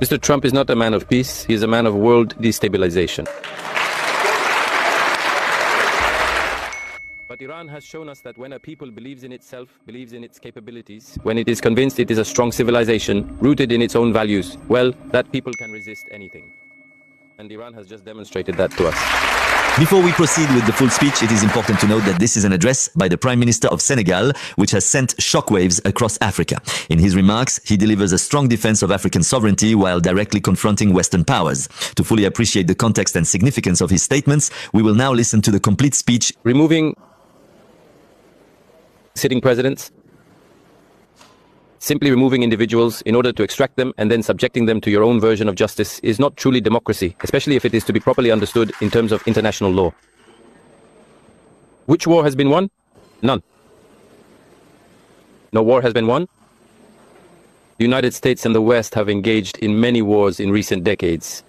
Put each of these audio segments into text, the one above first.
Mr. Trump is not a man of peace, he is a man of world destabilization. But Iran has shown us that when a people believes in itself, believes in its capabilities, when it is convinced it is a strong civilization, rooted in its own values, well, that people can resist anything. And Iran has just demonstrated that to us. Before we proceed with the full speech, it is important to note that this is an address by the Prime Minister of Senegal, which has sent shockwaves across Africa. In his remarks, he delivers a strong defense of African sovereignty while directly confronting Western powers. To fully appreciate the context and significance of his statements, we will now listen to the complete speech. Removing sitting presidents, simply removing individuals in order to extract them and then subjecting them to your own version of justice is not truly democracy, especially if it is to be properly understood in terms of international law. Which war has been won? None. No war has been won. The United States and the West have engaged in many wars in recent decades.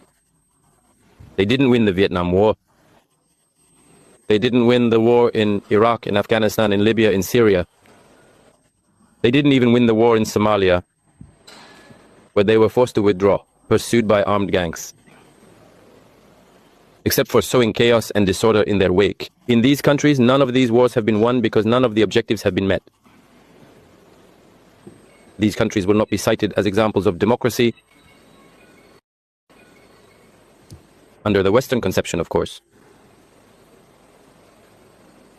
They didn't win the Vietnam War. They didn't win the war in Iraq, in Afghanistan, in Libya, in Syria. They didn't even win the war in Somalia, where they were forced to withdraw, pursued by armed gangs, except for sowing chaos and disorder in their wake. In these countries, none of these wars have been won because none of the objectives have been met. These countries will not be cited as examples of democracy, under the Western conception, of course.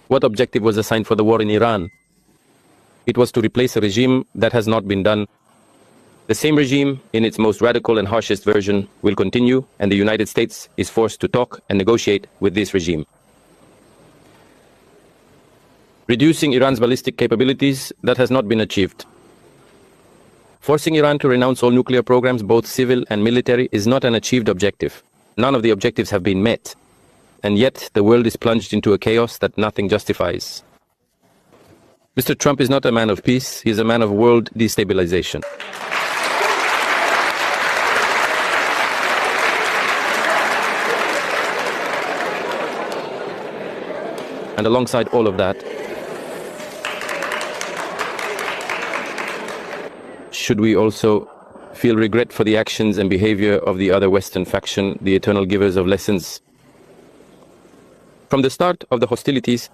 What objective was assigned for the war in Iran? It was to replace a regime that has not been done. The same regime, in its most radical and harshest version, will continue, and the United States is forced to talk and negotiate with this regime. Reducing Iran's ballistic capabilities, that has not been achieved. Forcing Iran to renounce all nuclear programs, both civil and military, is not an achieved objective. None of the objectives have been met. And yet, the world is plunged into a chaos that nothing justifies. Mr. Trump is not a man of peace, he is a man of world destabilization. And alongside all of that, should we also feel regret for the actions and behavior of the other Western faction, the eternal givers of lessons? From the start of the hostilities,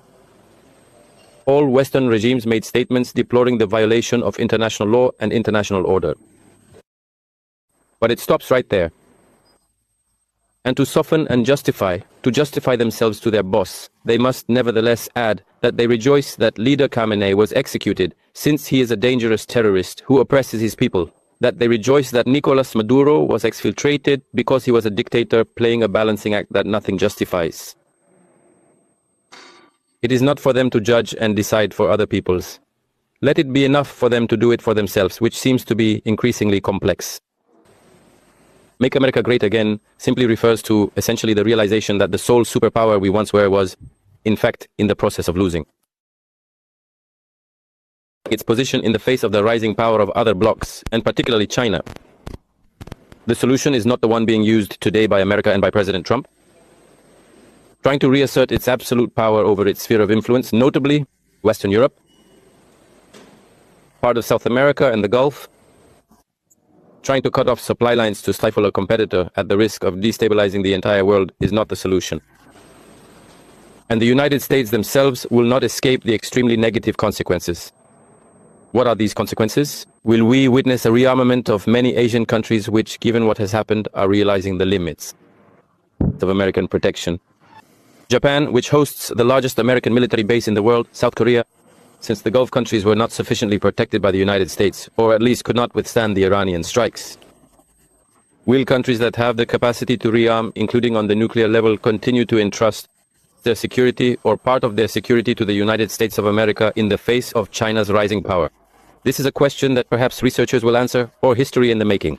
all Western regimes made statements deploring the violation of international law and international order. But it stops right there. And to soften and justify themselves to their boss, they must nevertheless add that they rejoice that leader Khamenei was executed since he is a dangerous terrorist who oppresses his people. That they rejoice that Nicolas Maduro was exfiltrated because he was a dictator playing a balancing act that nothing justifies. It is not for them to judge and decide for other peoples. Let it be enough for them to do it for themselves, which seems to be increasingly complex. Make America Great Again simply refers to essentially the realization that the sole superpower we once were was, in fact, in the process of losing its position in the face of the rising power of other blocs, and particularly China. The solution is not the one being used today by America and by President Trump, trying to reassert its absolute power over its sphere of influence, notably Western Europe, part of South America and the Gulf, trying to cut off supply lines to stifle a competitor at the risk of destabilizing the entire world is not the solution. And the United States themselves will not escape the extremely negative consequences. What are these consequences? Will we witness a rearmament of many Asian countries which, given what has happened, are realizing the limits of American protection? Japan, which hosts the largest American military base in the world, South Korea, since the Gulf countries were not sufficiently protected by the United States, or at least could not withstand the Iranian strikes. Will countries that have the capacity to rearm, including on the nuclear level, continue to entrust their security or part of their security to the United States of America in the face of China's rising power? This is a question that perhaps researchers will answer, or history in the making.